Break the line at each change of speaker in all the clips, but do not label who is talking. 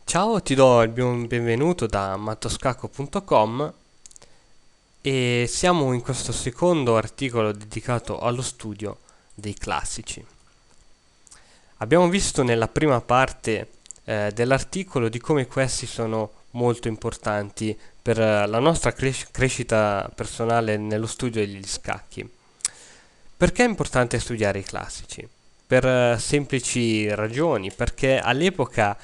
Ciao, ti do il benvenuto da mattoscacco.com e siamo in questo secondo articolo dedicato allo studio dei classici. Abbiamo visto nella prima parte dell'articolo di come questi sono molto importanti per la nostra crescita personale nello studio degli scacchi. Perché è importante studiare i classici? Per semplici ragioni, perché all'epoca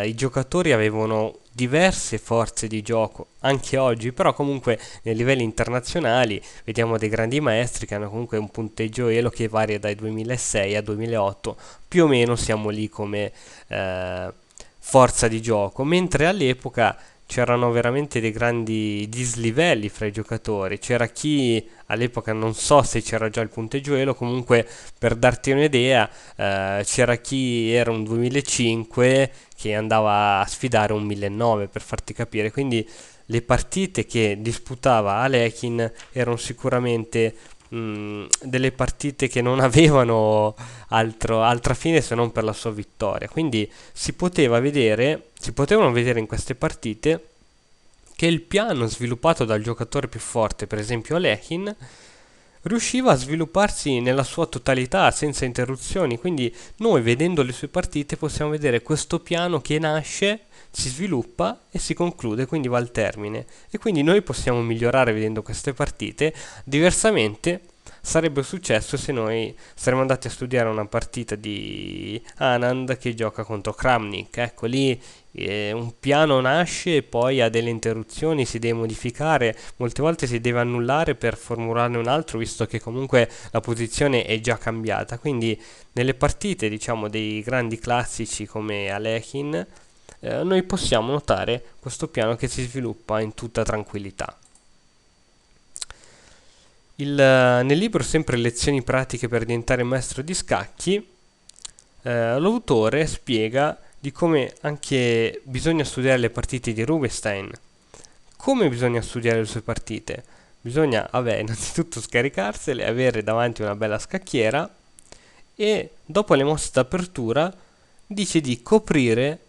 i giocatori avevano diverse forze di gioco, anche oggi, però comunque nei livelli internazionali vediamo dei grandi maestri che hanno comunque un punteggio elo che varia dai 2006 a 2008, più o meno siamo lì come eh, forza di gioco, mentre all'epoca c'erano veramente dei grandi dislivelli fra i giocatori. C'era chi all'epoca non so se c'era già il punteggio elo, comunque per darti un'idea, c'era chi era un 2005 che andava a sfidare un 1009 per farti capire. Quindi le partite che disputava Alekhine erano sicuramente delle partite che non avevano altra fine se non per la sua vittoria. Quindi si potevano vedere in queste partite che il piano sviluppato dal giocatore più forte, per esempio Alekhine, riusciva a svilupparsi nella sua totalità senza interruzioni. Quindi noi vedendo le sue partite possiamo vedere questo piano che nasce, si sviluppa e si conclude, quindi va al termine. E quindi noi possiamo migliorare vedendo queste partite. Diversamente sarebbe successo se noi saremmo andati a studiare una partita di Anand che gioca contro Kramnik. Ecco lì un piano nasce e poi ha delle interruzioni, si deve modificare, molte volte si deve annullare per formularne un altro, visto che comunque la posizione è già cambiata. Quindi nelle partite, diciamo, dei grandi classici come Alekhine, noi possiamo notare questo piano che si sviluppa in tutta tranquillità. Nel libro sempre Lezioni pratiche per diventare maestro di scacchi, l'autore spiega di come anche bisogna studiare le partite di Rubinstein. Come bisogna studiare le sue partite? Bisogna, vabbè, innanzitutto scaricarsele, avere davanti una bella scacchiera e dopo le mosse d'apertura dice di coprire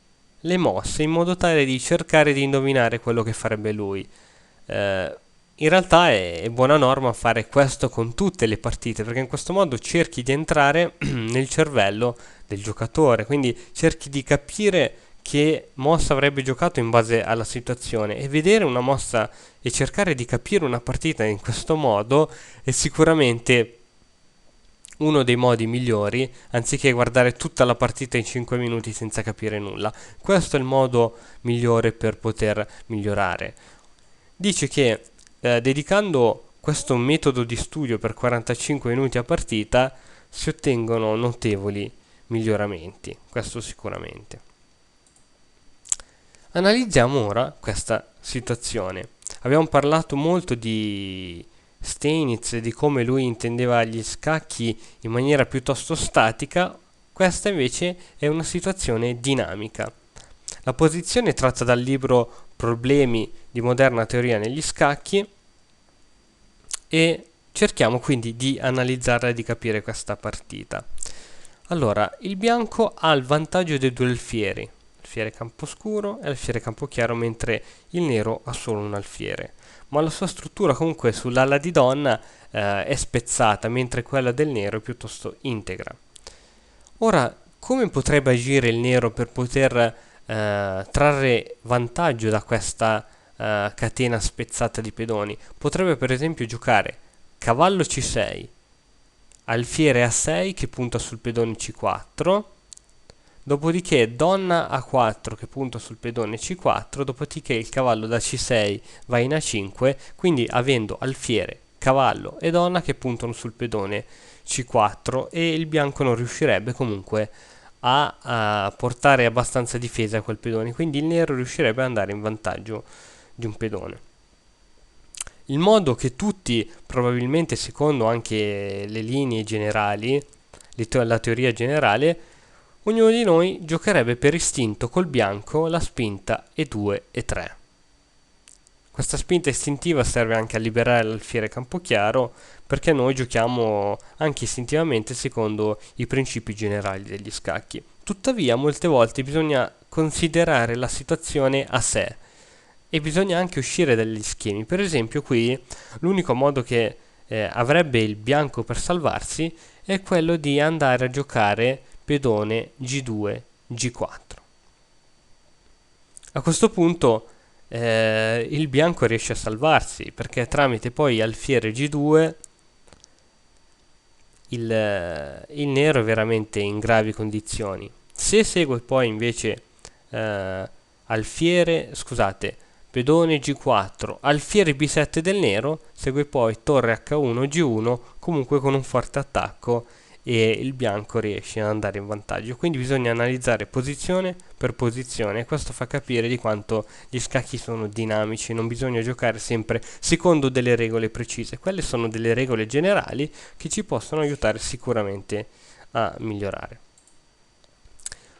le mosse in modo tale di cercare di indovinare quello che farebbe lui. In realtà è buona norma fare questo con tutte le partite, perché in questo modo cerchi di entrare nel cervello del giocatore, quindi cerchi di capire che mossa avrebbe giocato in base alla situazione e vedere una mossa e cercare di capire una partita in questo modo è sicuramente uno dei modi migliori, anziché guardare tutta la partita in 5 minuti senza capire nulla. Questo è il modo migliore per poter migliorare. Dice che dedicando questo metodo di studio per 45 minuti a partita si ottengono notevoli miglioramenti, questo sicuramente. Analizziamo ora questa situazione. Abbiamo parlato molto di Steinitz e di come lui intendeva gli scacchi in maniera piuttosto statica, questa invece è una situazione dinamica. La posizione è tratta dal libro Problemi di moderna teoria negli scacchi e cerchiamo quindi di analizzarla e di capire questa partita. Allora, il bianco ha il vantaggio dei due alfieri, alfiere camposcuro e alfiere campochiaro, mentre il nero ha solo un alfiere. Ma la sua struttura comunque sull'ala di donna è spezzata, mentre quella del nero è piuttosto integra. Ora, come potrebbe agire il nero per poter trarre vantaggio da questa catena spezzata di pedoni? Potrebbe per esempio giocare cavallo C6, alfiere A6 che punta sul pedone C4, dopodiché donna A4 che punta sul pedone C4, dopodiché il cavallo da C6 va in A5, quindi avendo alfiere, cavallo e donna che puntano sul pedone C4 e il bianco non riuscirebbe comunque a portare abbastanza difesa a quel pedone, quindi il nero riuscirebbe ad andare in vantaggio di un pedone. Il modo che tutti, probabilmente secondo anche le linee generali, la teoria generale, ognuno di noi giocherebbe per istinto col bianco la spinta E2 e 3. Questa spinta istintiva serve anche a liberare l'alfiere campochiaro perché noi giochiamo anche istintivamente secondo i principi generali degli scacchi. Tuttavia, molte volte bisogna considerare la situazione a sé e bisogna anche uscire dagli schemi. Per esempio qui l'unico modo che avrebbe il bianco per salvarsi è quello di andare a giocare pedone G2, G4. A questo punto il bianco riesce a salvarsi perché tramite poi alfiere G2 il nero è veramente in gravi condizioni. Se segue poi invece pedone G4, alfiere B7 del nero, segue poi torre H1, G1, comunque con un forte attacco e il bianco riesce ad andare in vantaggio. Quindi bisogna analizzare posizione per posizione e questo fa capire di quanto gli scacchi sono dinamici, non bisogna giocare sempre secondo delle regole precise. Quelle sono delle regole generali che ci possono aiutare sicuramente a migliorare.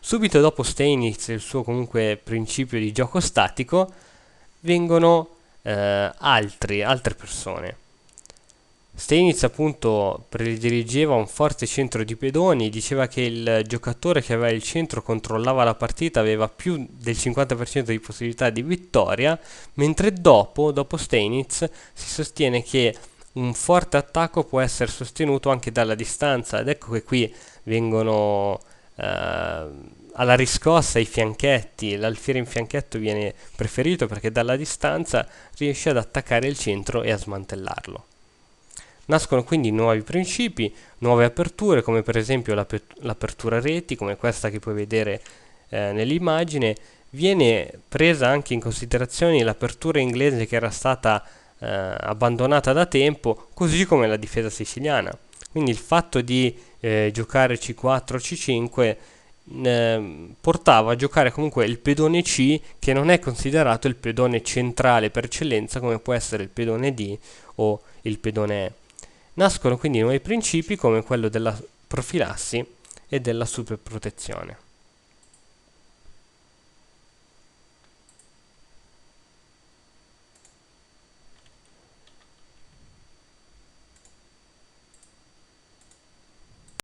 Subito dopo Steinitz e il suo comunque principio di gioco statico vengono altre persone. Steinitz appunto prediligeva un forte centro di pedoni, diceva che il giocatore che aveva il centro controllava la partita, aveva più del 50% di possibilità di vittoria, mentre dopo Steinitz si sostiene che un forte attacco può essere sostenuto anche dalla distanza, ed ecco che qui vengono alla riscossa i fianchetti. L'alfiere in fianchetto viene preferito perché dalla distanza riesce ad attaccare il centro e a smantellarlo. Nascono quindi nuovi principi, nuove aperture, come per esempio l'apertura reti, come questa che puoi vedere nell'immagine. Viene presa anche in considerazione l'apertura inglese che era stata abbandonata da tempo, così come la difesa siciliana. Quindi il fatto di giocare C4, C5 portava a giocare comunque il pedone C, che non è considerato il pedone centrale per eccellenza come può essere il pedone D o il pedone E. Nascono quindi nuovi principi come quello della profilassi e della superprotezione.